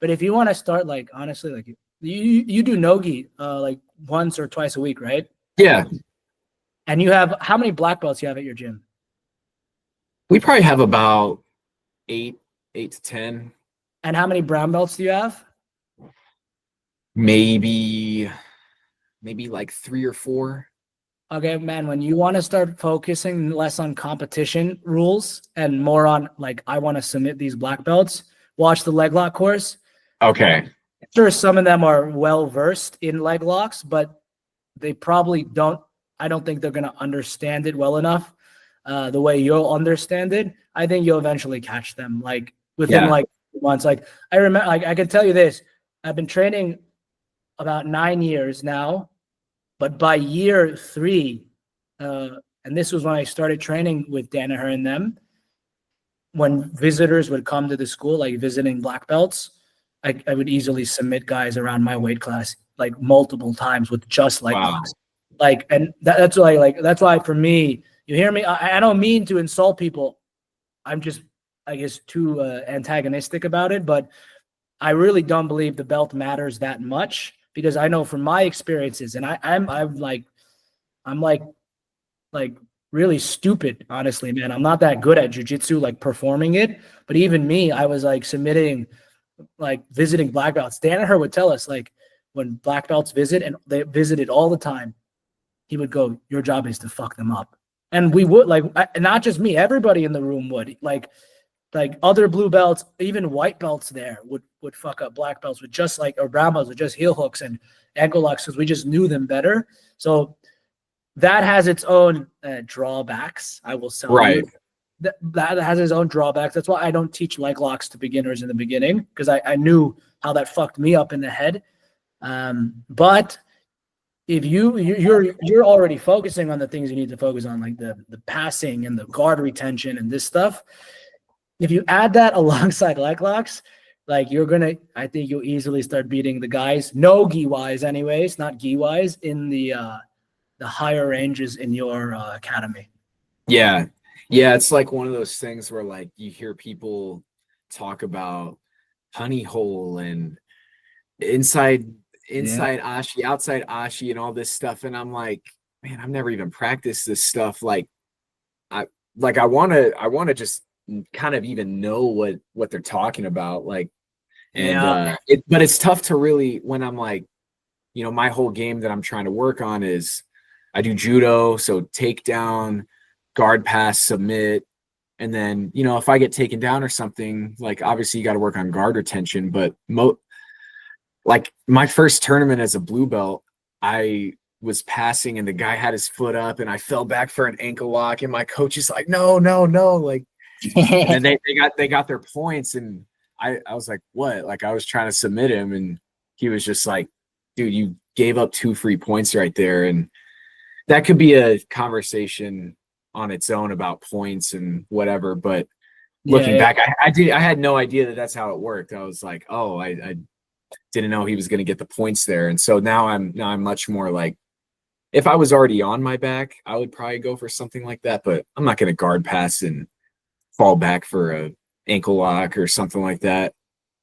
But if you want to start, like, honestly, like you do nogi like once or twice a week, right? Yeah. And you have how many black belts you have at your gym? We probably have about 8 to 10. And how many brown belts do you have? Maybe like 3 or 4. Okay, man, when you want to start focusing less on competition rules and more on, like, I want to submit these black belts, watch the leg lock course. Okay. Sure, some of them are well versed in leg locks, but they probably don't. I don't think they're going to understand it well enough the way you'll understand it. I think you'll eventually catch them, like within like months. Like I remember, like I can tell you this: I've been training about 9 years now, but by year 3, and this was when I started training with Danaher and them. When visitors would come to the school, like visiting black belts, I would easily submit guys around my weight class like multiple times with just leg locks. Like, and that's why, like, that's why for me, you hear me? I don't mean to insult people. I'm just, I guess, too antagonistic about it, but I really don't believe the belt matters that much because I know from my experiences, and I'm like really stupid, honestly, man. I'm not that good at jiu-jitsu, like performing it, but even me, I was like submitting, like visiting black belts. Danaher would tell us, like, when black belts visit, and they visited all the time, he would go, your job is to fuck them up. And we would, like, not just me, everybody in the room would, like other blue belts, even white belts there would fuck up black belts with just like, or brown belts with just heel hooks and ankle locks because we just knew them better. So that has its own drawbacks. I will tell you. That has its own drawbacks. That's why I don't teach leg locks to beginners in the beginning because I knew how that fucked me up in the head. But if you're already focusing on the things you need to focus on, like the passing and the guard retention and this stuff, if you add that alongside leg locks, like I think you'll easily start beating the guys, no gi wise anyways, not gi wise, in the higher ranges in your academy. Yeah. It's like one of those things where like you hear people talk about honey hole and inside ashi, outside ashi, and all this stuff, and I'm like, man, I've never even practiced this stuff. Like I want to just kind of even know what they're talking about, like, and but it's tough to really, when I'm like, my whole game that I'm trying to work on is I do judo, so takedown, guard pass, submit, and then if I get taken down or something, like obviously you got to work on guard retention. But like my first tournament as a blue belt, I was passing and the guy had his foot up and I fell back for an ankle lock, and my coach is like, no, like, and they got their points, and I was like, what? Like I was trying to submit him, and he was just like, dude, you gave up 2 free points right there. And that could be a conversation on its own about points and whatever. But looking back, I had no idea that that's how it worked. I was like, oh, I didn't know he was going to get the points there. And so now I'm much more like, if I was already on my back, I would probably go for something like that, but I'm not going to guard pass and fall back for a ankle lock or something like that.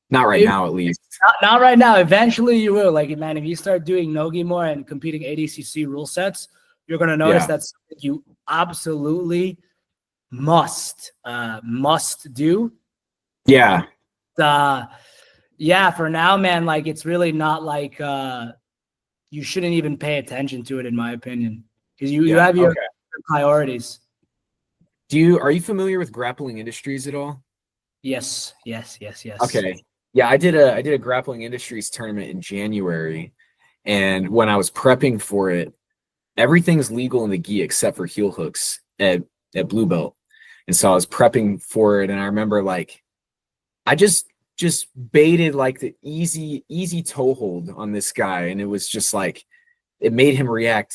Not right now, at least. Not right now. Eventually you will. Like, man, if you start doing nogi more and competing ADCC rule sets, you're going to notice that's something you absolutely must do. Yeah. For now, man, like, it's really not like you shouldn't even pay attention to it, in my opinion, because you have your priorities. Are you familiar with Grappling Industries at all? Yes. Okay. Yeah, I did a Grappling Industries tournament in January, and when I was prepping for it, everything's legal in the gi except for heel hooks at blue belt. And so I was prepping for it, and I remember, like, I just baited like the easy toe hold on this guy, and it was just like, it made him react